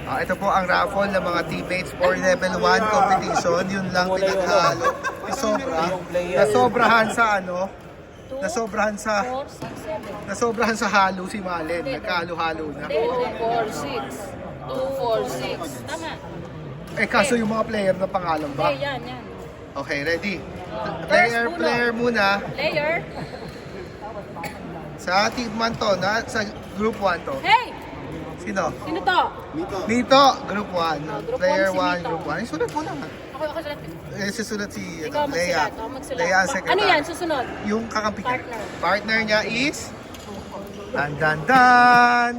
Ito po ang raffle ng mga teammates for level 1 competition. Yun lang pinaghalo. Nasobrahan sa ano? Nasobrahan sa halo si Malen. Nagkahalo-halo na. 246. Tama. Kaso yung mga player na pangalan ba? Yan. Okay, ready? Player muna. Player. Sa team 1 to, sa group 1 to. Hey! Sino? Sino to? Mito, group 1. Group Player 1 si 1, group 1. Susunod mo na. Ako sulat. Susunod si Ikaw Lea. magsulat. Lea ang secretary. Ano yan? Susunod? Yung kakampi niya. Partner. Partner niya is... Dan.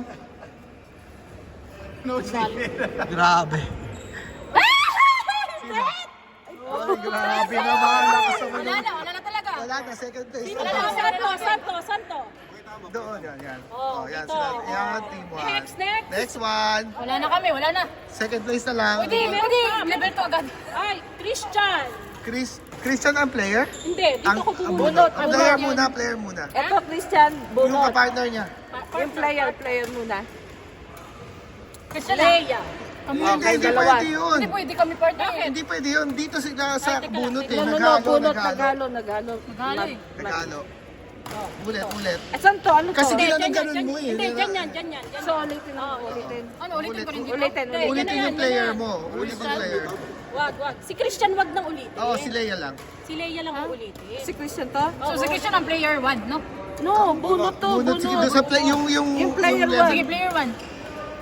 Grabe. Ay, grabe naman. Lakas naman Wala yun. na talaga. Wala na, second place. Wala na, Santo. Doon, yan. Yan, dito. sila. Yan, team 1. Next. Next one. Wala na kami, wala na. Second place na lang. Pwede. Level 2 agad. Ay, Christian. Christian ang player? Hindi, dito ko Ang bumunot. bunot. Player muna. Ito, Christian, Yung bunot. kapartner niya. Yung player muna. Christian Leia. Hindi dalawa. pwede yun. Hindi pwede kami partner. Hindi pwede yun. Dito sila sa Ay, teka bunot lang. eh. No, bunot, Naghalo. naghalo. Naghalo. Ulit. Saan to? Ano to? Kasi ginanong-ganon mo eh. Hindi, dyan. So, ulitin mo. Ulitin. Ano, ulitin ko rin dito? Ulitin. Hindi, Ulitin yan yung na player yan. mo. Ulitin yung player. Wag. Si Christian wag nang ulitin. Oo, si Leia lang. Si Leia lang ang ulitin. Si Christian to? So, si Christian ang player 1, no? No, bunot to. Bunot. Sige, doon sa play, yung player level. one. Sige, player 1.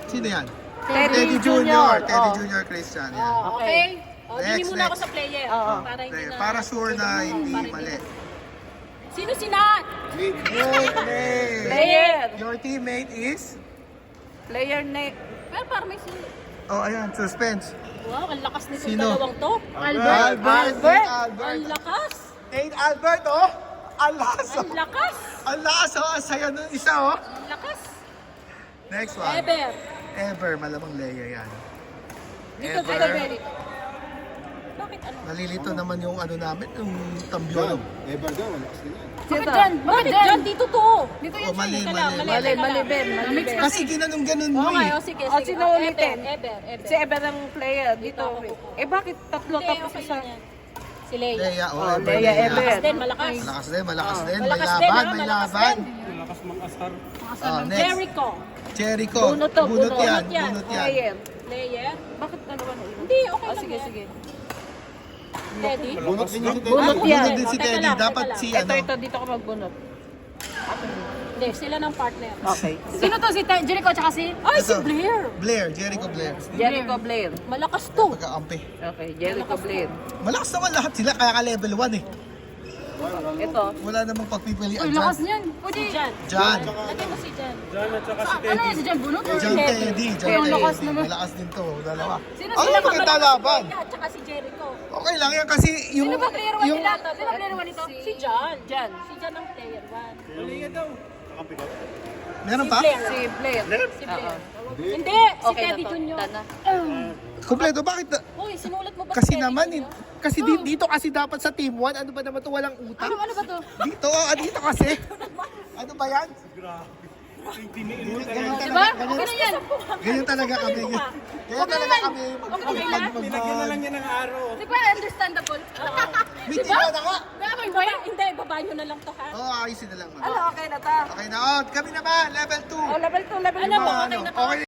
Sino yan? Teddy Jr. Junior. Teddy Junior Christian. Yan. Okay. O, dili Next, muna ako next. sa player. Oo. Para hindi na... Para sure na hindi mali. Sino si Nat? Player. Your teammate is? Player name. Pero parang may sino. Oh, ayan, suspense. Wow, ang lakas nitong Sino? dalawang to. Albert. Ang lakas. Nate Albert, oh. Ang lakas, Ang lakas. Ang lakas, oh. Ang saya nun isa, oh. Ang lakas. Next one. Ever. Malamang Leia yan. Dito, Ever. very. Bakit ano? Nalilito naman yung ano namin, yung tambyon. Bakit dyan? Bakit dyan? Dito to. Dito Oh, mali, Mali, Ben. Kasi ginanong-ganon mo Okay, eh. sige. O, sino ulitin? Ever. Si Eber ang player dito. Bakit tatlo Hindi, tapos okay isa? lang yan. Si Leia. Leia, oh, Oh, Ever, Leia, Leia. Ever. Malakas din, malakas. Malakas din. May Malakas din, laban, ha? may Malakas laban. din. Oh, next. Jericho. Jericho. Bunot to, Bunot bunot. yan. Yan. Bunot yan. Player. Leia. Bakit dalawa na yun? Hindi, okay lang Sige, yan. sige. Teddy. Bunot din yung Bunot yan. din si Teka Teddy. lang, Dapat teka si Ito, ano. dito ka magbunot. Hindi, sila ng partner. Okay. Sino to? Si Jericho tsaka si... Ay, si Ito. Blair. Blair, Jericho Blair. Jericho Blair. Malakas to. Pagkakampi. Okay, Jericho Blair. Malakas naman lahat sila, kaya ka level 1 eh. Ito. Wala namang pagpipilian Uy, lakas dyan. niyan. Pwede. Si Jan. Jan. Lagyan mo si Jan. Ano yan si Jan? Bunot? Jan Teddy. Jan Ang lakas Teddy. naman. Malakas din to, dalawa. Sino Ano sila maganda mamalakas? laban? Si Leia at saka si Jericho. Okay lang yan kasi yung... Sino ba player 1 yung nila? Sino player 1 nito? Si Jan. Jan. Si Jan ang player 1. Meron pa? Blair. Si Blair. Si Blair. Hindi, si Okay Teddy na to. Junior. Dana. Kompleto, bakit? Uy, sinulat mo ba Kasi si Teddy naman, Junior? kasi dito kasi dapat sa team 1, ano ba naman to walang utang? Ano ba to? Dito, dito kasi. Ano ba yan? Ganyan Diba? talaga, Okay na yan. ganyan talaga kami. Ganyan talaga kami. Nilagyan na lang yan ng araw. Di ba understandable? May tira na nga. Hindi, baba nyo na lang to ha. Oo, ayusin na lang. Ano, okay na ta? Okay na, kami naman, level 2. Oh, level 2, level 2. Ano mo, okay na to? Okay